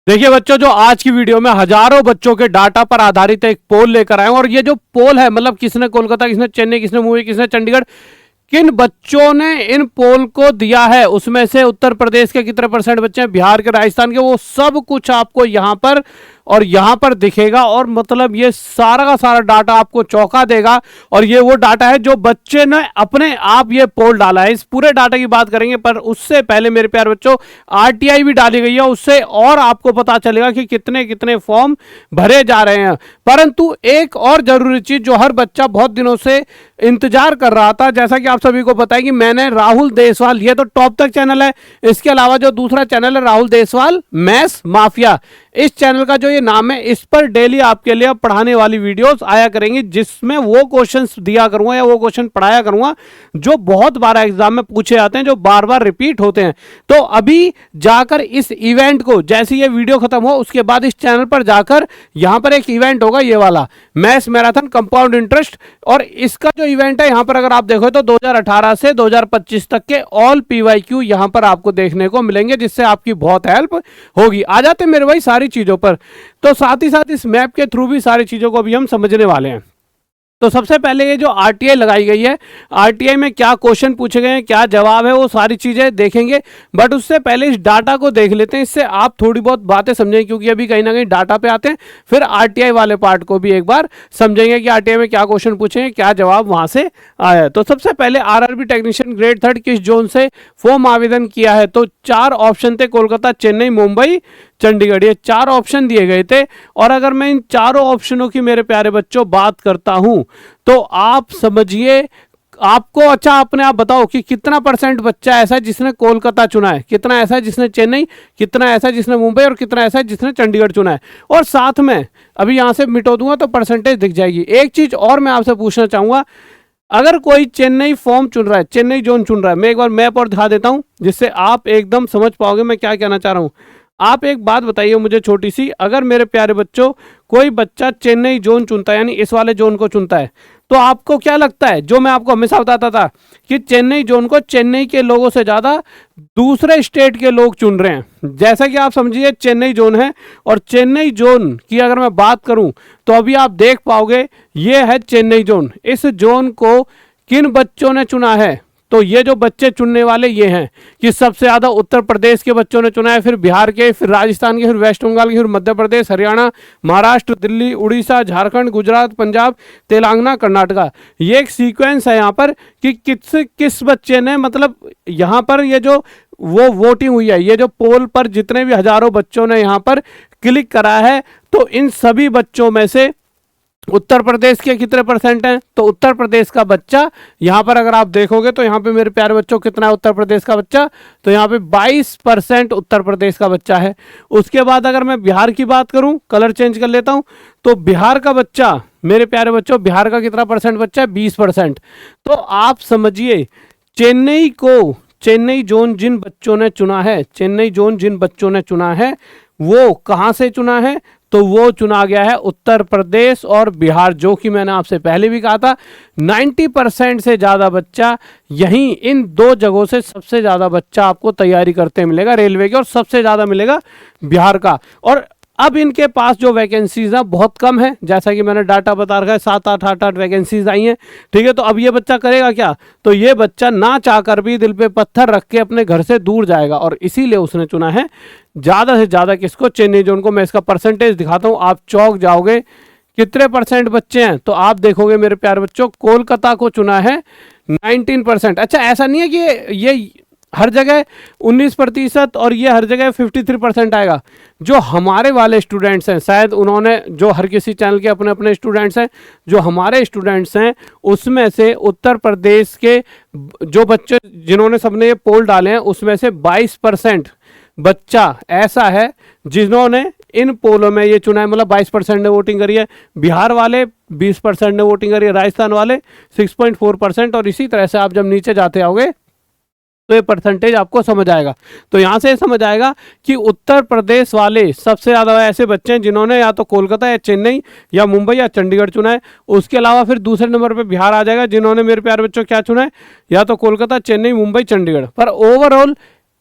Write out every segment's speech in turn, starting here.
देखिए बच्चों, जो आज की वीडियो में हजारों बच्चों के डाटा पर आधारित एक पोल लेकर आए हूं। और ये जो पोल है, मतलब किसने कोलकाता, किसने चेन्नई, किसने मुंबई, किसने चंडीगढ़, किन बच्चों ने इन पोल को दिया है, उसमें से उत्तर प्रदेश के कितने परसेंट बच्चे हैं, बिहार के, राजस्थान के, वो सब कुछ आपको यहां पर और यहां पर दिखेगा। और मतलब ये सारा का सारा डाटा आपको चौंका देगा। और ये वो डाटा है जो बच्चे ने अपने आप ये पोल डाला है। इस पूरे डाटा की बात करेंगे, पर उससे पहले मेरे प्यारे बच्चों, आरटीआई भी डाली गई है, उससे और आपको पता चलेगा कि कितने कितने फॉर्म भरे जा रहे हैं। परंतु एक और जरूरी चीज जो हर बच्चा बहुत दिनों से इंतजार कर रहा था, जैसा कि आप सभी को पता है कि मैंने राहुल देसवाल, ये तो टॉप तक चैनल है, इसके अलावा जो दूसरा चैनल है राहुल देसवाल मैथ्स माफिया, इस चैनल का जो ये नाम है, इस पर डेली आपके लिए पढ़ाने वाली वीडियोस आया करेंगी, जिसमें वो क्वेश्चंस दिया करूंगा या वो क्वेश्चन पढ़ाया करूंगा जो बहुत बार एग्जाम में पूछे जाते हैं, जो बार बार रिपीट होते हैं। तो अभी जाकर इस इवेंट को, जैसे ये वीडियो खत्म हो उसके बाद इस चैनल पर जाकर यहां पर एक इवेंट होगा, ये वाला मैथ्स मैराथन कंपाउंड इंटरेस्ट। और इसका जो इवेंट है, यहां पर अगर आप देखो तो 2018 से 2025 तक के ऑल पीवाईक्यू यहां पर आपको देखने को मिलेंगे, जिससे आपकी बहुत हेल्प होगी। आ जाते मेरे भाई सारी चीजों पर। तो साथ ही साथ इस मैप के थ्रू भी सारी चीजों को भी हम समझने वाले हैं। तो सबसे पहले ये जो आरटीआई लगाई गई है, आरटीआई में क्या क्वेश्चन पूछे गए हैं, क्या जवाब है, वो सारी चीजें देखेंगे। बट उससे पहले इस डाटा को देख लेते हैं, इससे आप थोड़ी बहुत बातें समझेंगे, क्योंकि अभी कहीं ना कहीं डाटा पे आते हैं। फिर आरटीआई वाले पार्ट को भी एक बार समझेंगे कि आरटीआई में क्या क्वेश्चन पूछे हैं, क्या जवाब वहां से आया है। तो सबसे पहले आरआरबी टेक्नीशियन ग्रेड 3 किस जोन से फॉर्म आवेदन किया है, तो 4 ऑप्शन थे, कोलकाता, चेन्नई, मुंबई, चंडीगढ़, ये 4 ऑप्शन दिए गए थे। और अगर मैं इन चारों ऑप्शनों की मेरे प्यारे बच्चों बात करता हूं, तो आप समझिए, आपको अच्छा अपने आप बताओ कि कितना परसेंट बच्चा ऐसा है जिसने कोलकाता चुना है, कितना ऐसा है जिसने चेन्नई, कितना ऐसा है जिसने मुंबई, और कितना ऐसा है जिसने चंडीगढ़ चुना है। और साथ में अभी यहां से मिटो दूंगा तो परसेंटेज दिख जाएगी। एक चीज और मैं आपसे पूछना चाहूंगा, अगर कोई चेन्नई फॉर्म चुन रहा है, चेन्नई जोन चुन रहा है, मैं एक बार मैप और दिखा देता हूं, जिससे आप एकदम समझ पाओगे मैं क्या कहना चाह रहा हूं। आप एक बात बताइए मुझे छोटी सी, अगर मेरे प्यारे बच्चों कोई बच्चा चेन्नई जोन चुनता है, यानी इस वाले जोन को चुनता है, तो आपको क्या लगता है, जो मैं आपको हमेशा बताता था कि चेन्नई जोन को चेन्नई के लोगों से ज्यादा दूसरे स्टेट के लोग चुन रहे हैं। जैसा कि आप समझिए चेन्नई जोन है, और चेन्नई जोन की अगर मैं बात करूं तो अभी आप देख पाओगे ये है चेन्नई जोन। इस जोन को किन बच्चों ने चुना है, तो ये जो बच्चे चुनने वाले ये हैं कि सबसे ज्यादा उत्तर प्रदेश के बच्चों ने चुना है, फिर बिहार के, फिर राजस्थान के, फिर वेस्ट बंगाल के, फिर मध्य प्रदेश, हरियाणा, महाराष्ट्र, दिल्ली, उड़ीसा, झारखंड, गुजरात, पंजाब, तेलंगाना, कर्नाटका। ये एक सीक्वेंस है यहाँ पर कि किस बच्चे ने, मतलब यहाँ पर ये जो वो वोटिंग हुई है, ये जो पोल पर जितने भी हजारों बच्चों ने यहाँ पर क्लिक करा है, तो इन सभी बच्चों में से उत्तर प्रदेश के कितने परसेंट हैं, तो उत्तर प्रदेश का बच्चा यहां पर अगर आप देखोगे तो यहां पे मेरे प्यारे बच्चों कितना है उत्तर प्रदेश का बच्चा, तो यहां पे 22% उत्तर प्रदेश का बच्चा है। उसके बाद अगर मैं बिहार की बात करूं, कलर चेंज कर लेता हूं, तो बिहार का बच्चा मेरे प्यारे बच्चों, बिहार का कितना परसेंट बच्चा है, 20%। तो आप समझिए चेन्नई को, चेन्नई जोन जिन बच्चों ने चुना है, चेन्नई जोन जिन बच्चों ने चुना है, वो कहां से चुना है, तो वो चुना गया है उत्तर प्रदेश और बिहार, जो कि मैंने आपसे पहले भी कहा था 90% से ज्यादा बच्चा यहीं इन दो जगहों से, सबसे ज्यादा बच्चा आपको तैयारी करते मिलेगा रेलवे की, और सबसे ज्यादा मिलेगा बिहार का। और अब इनके पास जो वैकेंसीज है बहुत कम है, जैसा कि मैंने डाटा बता रखा है, 7-8 वैकेंसीज आई हैं, ठीक है। तो अब ये बच्चा करेगा क्या, तो ये बच्चा ना चाहकर भी दिल पे पत्थर रख के अपने घर से दूर जाएगा, और इसीलिए उसने चुना है ज्यादा से ज्यादा किसको, चेन्नई जोन को। मैं इसका परसेंटेज दिखाता हूं, आप चौंक जाओगे कितने परसेंट बच्चे हैं। तो आप देखोगे मेरे प्यारे बच्चों, कोलकाता को चुना है 19%। अच्छा, ऐसा नहीं है कि ये हर जगह 19% और ये हर जगह 53% आएगा। जो हमारे वाले स्टूडेंट्स हैं, शायद उन्होंने, जो हर किसी चैनल के अपने अपने स्टूडेंट्स हैं, जो हमारे स्टूडेंट्स हैं उसमें से उत्तर प्रदेश के जो बच्चे जिन्होंने सबने ये पोल डाले हैं, उसमें से 22% बच्चा ऐसा है जिन्होंने इन पोलों में ये चुना है, मतलब 22% ने वोटिंग करी है। बिहार वाले 20% ने वोटिंग करी है, राजस्थान वाले 6.4%, और इसी तरह से आप जब नीचे जाते आओगे तो ये परसेंटेज आपको समझ आएगा। तो यहां से समझ आएगा कि उत्तर प्रदेश वाले सबसे ज्यादा ऐसे बच्चे हैं जिन्होंने या तो कोलकाता या चेन्नई या मुंबई या चंडीगढ़ चुना है। उसके अलावा फिर दूसरे नंबर पे बिहार आ जाएगा, जिन्होंने मेरे प्यारे बच्चों क्या चुना है, या तो कोलकाता, चेन्नई, मुंबई, चंडीगढ़। पर ओवरऑल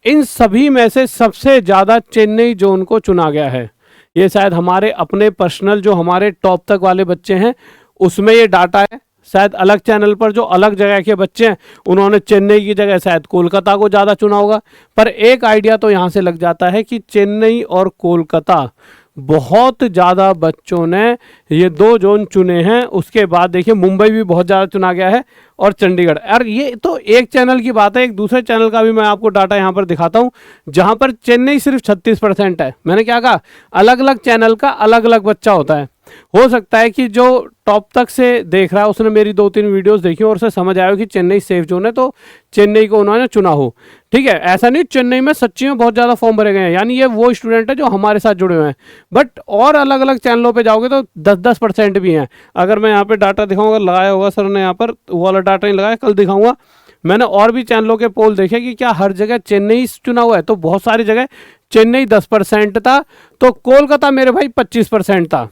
इन सभी में से सबसे ज़्यादा चेन्नई जोन को चुना गया है। ये शायद हमारे अपने पर्सनल जो हमारे टॉप तक वाले बच्चे हैं उसमें ये डाटा है। शायद अलग चैनल पर जो अलग जगह के बच्चे हैं उन्होंने चेन्नई की जगह शायद कोलकाता को ज़्यादा चुना होगा। पर एक आइडिया तो यहाँ से लग जाता है कि चेन्नई और कोलकाता बहुत ज़्यादा बच्चों ने ये दो जोन चुने हैं। उसके बाद देखिए मुंबई भी बहुत ज़्यादा चुना गया है और चंडीगढ़। और ये तो एक चैनल की बात है, एक दूसरे चैनल का भी मैं आपको डाटा यहाँ पर दिखाता हूँ जहाँ पर चेन्नई सिर्फ 36% है। मैंने क्या कहा, अलग अलग चैनल का अलग अलग बच्चा होता है। हो सकता है कि जो टॉप तक से देख रहा है उसने मेरी 2-3 वीडियोस देखी और उसे समझ आया कि चेन्नई सेफ जोन है तो चेन्नई को उन्होंने चुना हो। ठीक है, ऐसा नहीं, चेन्नई में सच्ची में बहुत ज़्यादा फॉर्म भरे गए हैं, यानी ये वो स्टूडेंट है जो हमारे साथ जुड़े हुए हैं। बट और अलग अलग चैनलों पे जाओगे तो 10-10% भी हैं। अगर मैं यहाँ पे डाटा दिखाऊंगा, लगाया होगा सर ने यहाँ पर, वो वाला डाटा नहीं लगाया, कल दिखाऊंगा। मैंने और भी चैनलों के पोल देखे कि क्या हर जगह चेन्नई चुना हुआ है, तो बहुत सारी जगह चेन्नई 10% था तो कोलकाता मेरे भाई 25% था।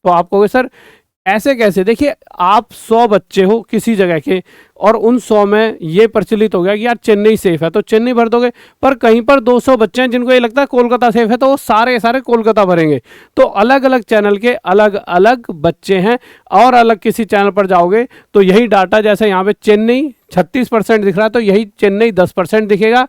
तो आप कहोगे सर ऐसे कैसे? देखिए, आप 100 बच्चे हो किसी जगह के और उन 100 में ये प्रचलित हो गया कि यार चेन्नई सेफ है तो चेन्नई भर दोगे। पर कहीं पर 200 बच्चे हैं जिनको ये लगता है कोलकाता सेफ है तो वो सारे के सारे कोलकाता भरेंगे। तो अलग अलग चैनल के अलग अलग बच्चे हैं। और अलग किसी चैनल पर जाओगे तो यही डाटा, जैसे यहाँ पे चेन्नई 36% दिख रहा है तो यही चेन्नई 10% दिखेगा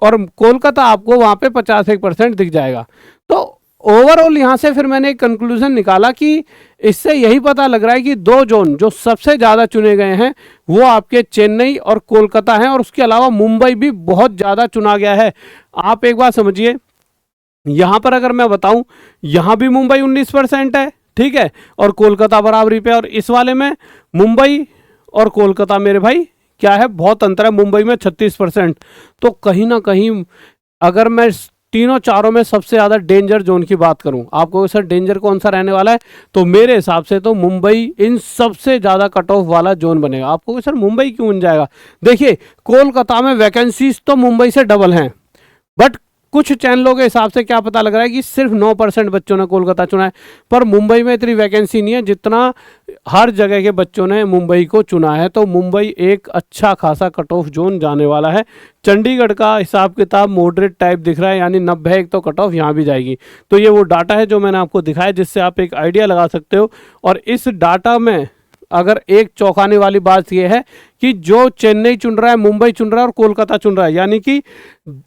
और कोलकाता आपको वहाँ पे 51% दिख जाएगा। तो ओवरऑल यहाँ से फिर मैंने एक कंक्लूजन निकाला कि इससे यही पता लग रहा है कि दो जोन जो सबसे ज़्यादा चुने गए हैं वो आपके चेन्नई और कोलकाता हैं, और उसके अलावा मुंबई भी बहुत ज़्यादा चुना गया है। आप एक बात समझिए, यहाँ पर अगर मैं बताऊँ, यहाँ भी मुंबई 19% है, ठीक है, और कोलकाता बराबरी पे। और इस वाले में मुंबई और कोलकाता मेरे भाई क्या है, बहुत अंतर है। मुंबई में 36%। तो कहीं ना कहीं अगर मैं तीनों चारों में सबसे ज़्यादा डेंजर जोन की बात करूं, आपको सर डेंजर कौन सा रहने वाला है, तो मेरे हिसाब से तो मुंबई इन सबसे ज़्यादा कट ऑफ वाला जोन बनेगा। आपको सर मुंबई क्यों बन जाएगा? देखिए, कोलकाता में वैकेंसीज तो मुंबई से डबल हैं, बट कुछ चैनलों के हिसाब से क्या पता लग रहा है कि सिर्फ 9% बच्चों ने कोलकाता चुना है। पर मुंबई में इतनी वैकेंसी नहीं है जितना हर जगह के बच्चों ने मुंबई को चुना है। तो मुंबई एक अच्छा खासा कट ऑफ जोन जाने वाला है। चंडीगढ़ का हिसाब किताब मॉडरेट टाइप दिख रहा है, यानी 90 तो कट ऑफ यहाँ भी जाएगी। तो ये वो डाटा है जो मैंने आपको दिखाया, जिससे आप एक आइडिया लगा सकते हो। और इस डाटा में अगर एक चौंकाने वाली बात यह है कि जो चेन्नई चुन रहा है, मुंबई चुन रहा है और कोलकाता चुन रहा है, यानी कि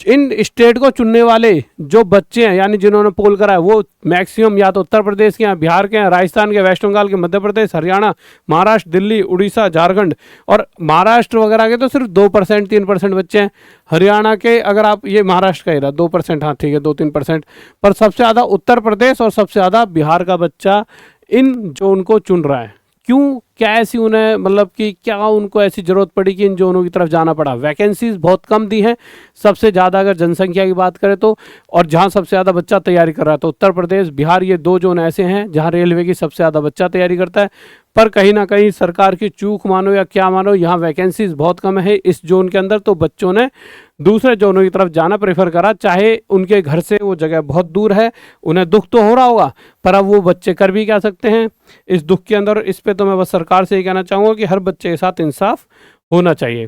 इन स्टेट को चुनने वाले जो बच्चे हैं, यानी जिन्होंने पोल करा है, वो मैक्सिमम या तो उत्तर प्रदेश के हैं, बिहार के हैं, राजस्थान के, वेस्ट बंगाल के, मध्य प्रदेश, हरियाणा, महाराष्ट्र, दिल्ली, उड़ीसा, झारखंड। और महाराष्ट्र वगैरह के तो सिर्फ 2% 3% बच्चे हैं। हरियाणा के, अगर आप, ये महाराष्ट्र का ही रहा 2%, हाँ ठीक है 2-3%। पर सबसे ज़्यादा उत्तर प्रदेश और सबसे ज़्यादा बिहार का बच्चा इन जोन को चुन रहा है। क्यों, क्या ऐसी उन्हें, मतलब कि क्या उनको ऐसी ज़रूरत पड़ी कि इन जोनों की तरफ जाना पड़ा? वैकेंसीज बहुत कम दी हैं सबसे ज़्यादा अगर जनसंख्या की बात करें तो। और जहां सबसे ज़्यादा बच्चा तैयारी कर रहा है तो उत्तर प्रदेश, बिहार, ये दो जोन ऐसे हैं जहां रेलवे की सबसे ज़्यादा बच्चा तैयारी करता है। पर कहीं ना कहीं सरकार की चूक मानो या क्या मानो, यहाँ वैकेंसीज बहुत कम है इस जोन के अंदर, तो बच्चों ने दूसरे जोनों की तरफ जाना प्रेफर करा। चाहे उनके घर से वो जगह बहुत दूर है, उन्हें दुख तो हो रहा होगा, पर अब वो बच्चे कर भी क्या सकते हैं इस दुख के अंदर। इस पे तो मैं बस सरकार से ही कहना चाहूँगा कि हर बच्चे के साथ इंसाफ होना चाहिए।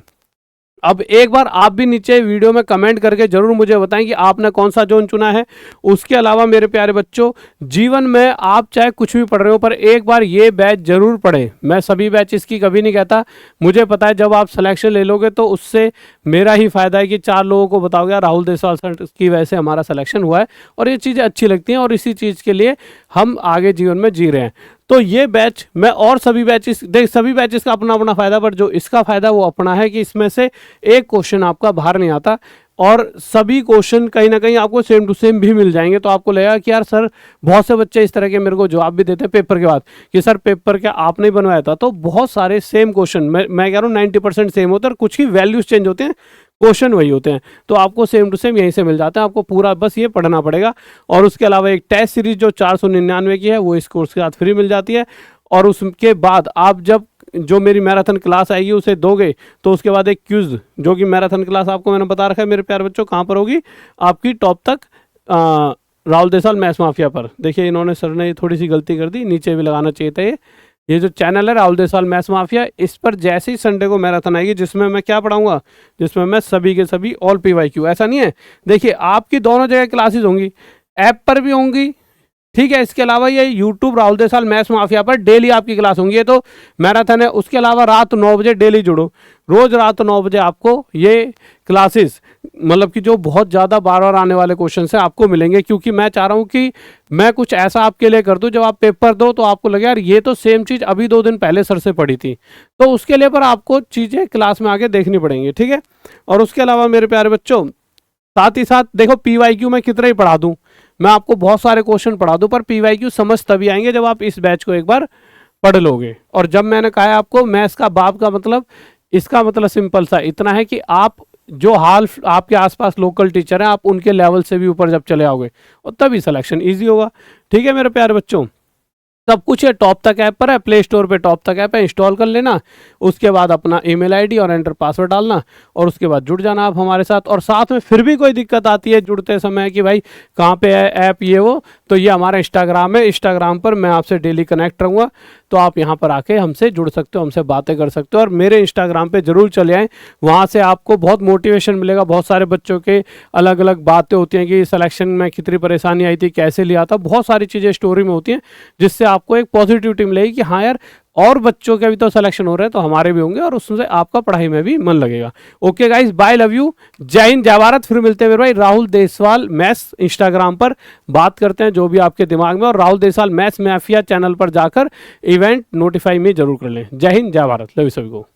अब एक बार आप भी नीचे वीडियो में कमेंट करके जरूर मुझे बताएं कि आपने कौन सा जोन चुना है। उसके अलावा मेरे प्यारे बच्चों, जीवन में आप चाहे कुछ भी पढ़ रहे हो, पर एक बार ये बैच जरूर पढ़ें। मैं सभी बैचेस की कभी नहीं कहता, मुझे पता है जब आप सिलेक्शन ले लोगे तो उससे मेरा ही फायदा है कि 4 लोगों को बताओगे राहुल देसवाल सर की वजह से हमारा सिलेक्शन हुआ है, और ये चीज़ें अच्छी लगती हैं और इसी चीज़ के लिए हम आगे जीवन में जी रहे हैं। तो ये बैच मैं और सभी बैचेस, देख सभी बैचेस का अपना अपना फायदा, पर जो इसका फायदा वो अपना है कि इसमें से एक क्वेश्चन आपका बाहर नहीं आता और सभी क्वेश्चन कहीं ना कहीं आपको सेम टू सेम भी मिल जाएंगे। तो आपको लगेगा कि यार सर, बहुत से बच्चे इस तरह के मेरे को जवाब भी देते हैं पेपर के बाद कि सर पेपर क्या आपने बनवाया था? तो बहुत सारे सेम क्वेश्चन, मैं कह रहा हूँ 90% सेम होते हैं, और कुछ ही वैल्यूज चेंज होते हैं, क्वेश्चन वही होते हैं। तो आपको सेम टू सेम यहीं से मिल जाते हैं, आपको पूरा बस ये पढ़ना पड़ेगा। और उसके अलावा एक टेस्ट सीरीज जो 499 की है वो इस कोर्स के साथ फ्री मिल जाती है। और उसके बाद आप जब जो मेरी मैराथन क्लास आएगी उसे दोगे तो उसके बाद एक क्विज, जो कि मैराथन क्लास आपको मैंने बता रखा है मेरे प्यारे बच्चों, कहाँ पर होगी? आपकी टॉप तक राहुल देसवाल मैथ्स माफिया पर। देखिए इन्होंने, सर ने थोड़ी सी गलती कर दी, नीचे भी लगाना चाहिए था ये, ये जो चैनल है राहुल देसवाल मैथ्स माफिया, इस पर जैसे ही संडे को मैराथन आएगी जिसमें मैं क्या पढ़ाऊंगा, जिसमें मैं सभी के सभी ऑल PYQ, ऐसा नहीं है, देखिए आपकी दोनों जगह क्लासेस होंगी, ऐप पर भी होंगी, ठीक है। इसके अलावा ये YouTube Rahul Deswal maths mafia पर डेली आपकी क्लास होंगी। ये तो मैराथन है, उसके अलावा रात 9 बजे डेली जुड़ो, रोज रात 9 बजे आपको ये क्लासेस, मतलब कि जो बहुत ज़्यादा बार बार आने वाले क्वेश्चन हैं आपको मिलेंगे, क्योंकि मैं चाह रहा हूँ कि मैं कुछ ऐसा आपके लिए कर दूँ जब आप पेपर दो तो आपको लगे यार ये तो सेम चीज़ अभी 2 दिन पहले सर से पढ़ी थी। तो उसके लिए पर आपको चीज़ें क्लास में आके देखनी पड़ेंगी, ठीक है। और उसके अलावा मेरे प्यारे बच्चों, साथ ही साथ देखो PYQ मैं कितना ही पढ़ा दूँ, मैं आपको बहुत सारे क्वेश्चन पढ़ा दूं, पर PYQ समझ तभी आएंगे जब आप इस बैच को एक बार पढ़ लोगे। और जब मैंने कहा है आपको मैथ्स का बाप का मतलब, इसका मतलब सिंपल सा इतना है कि आप जो हाल आपके आसपास लोकल टीचर हैं, आप उनके लेवल से भी ऊपर जब चले आओगे और तभी सिलेक्शन ईजी होगा, ठीक है मेरे प्यारे बच्चों। सब कुछ है टॉप तक ऐप पर है, प्ले स्टोर पे टॉप तक ऐप है, इंस्टॉल कर लेना, उसके बाद अपना ईमेल आईडी और एंटर पासवर्ड डालना और उसके बाद जुड़ जाना आप हमारे साथ। और साथ में फिर भी कोई दिक्कत आती है जुड़ते समय कि भाई कहाँ पे है ऐप ये वो, तो ये हमारा इंस्टाग्राम है, इंस्टाग्राम पर मैं आपसे डेली कनेक्ट रहूँगा, तो आप यहाँ पर आके हमसे जुड़ सकते हो, हमसे बातें कर सकते हो। और मेरे इंस्टाग्राम पे जरूर चले आएँ, वहाँ से आपको बहुत मोटिवेशन मिलेगा, बहुत सारे बच्चों के अलग अलग बातें होती हैं कि सिलेक्शन में कितनी परेशानी आई थी, कैसे लिया था, बहुत सारी चीज़ें स्टोरी में होती हैं, जिससे आपको एक पॉजिटिविटी मिलेगी कि हाँ यार और बच्चों के भी तो सिलेक्शन हो रहे हैं तो हमारे भी होंगे, और उससे आपका पढ़ाई में भी मन लगेगा। Okay guys, bye, love you, जय हिंद, जय भारत। फिर मिलते हैं मेरे भाई राहुल देसवाल मैथ्स इंस्टाग्राम पर, बात करते हैं जो भी आपके दिमाग में, और Rahul Deswal maths mafia channel पर जाकर इवेंट नोटिफाई में जरूर कर लें। जय हिंद, जय भारत, लव यू सभी को।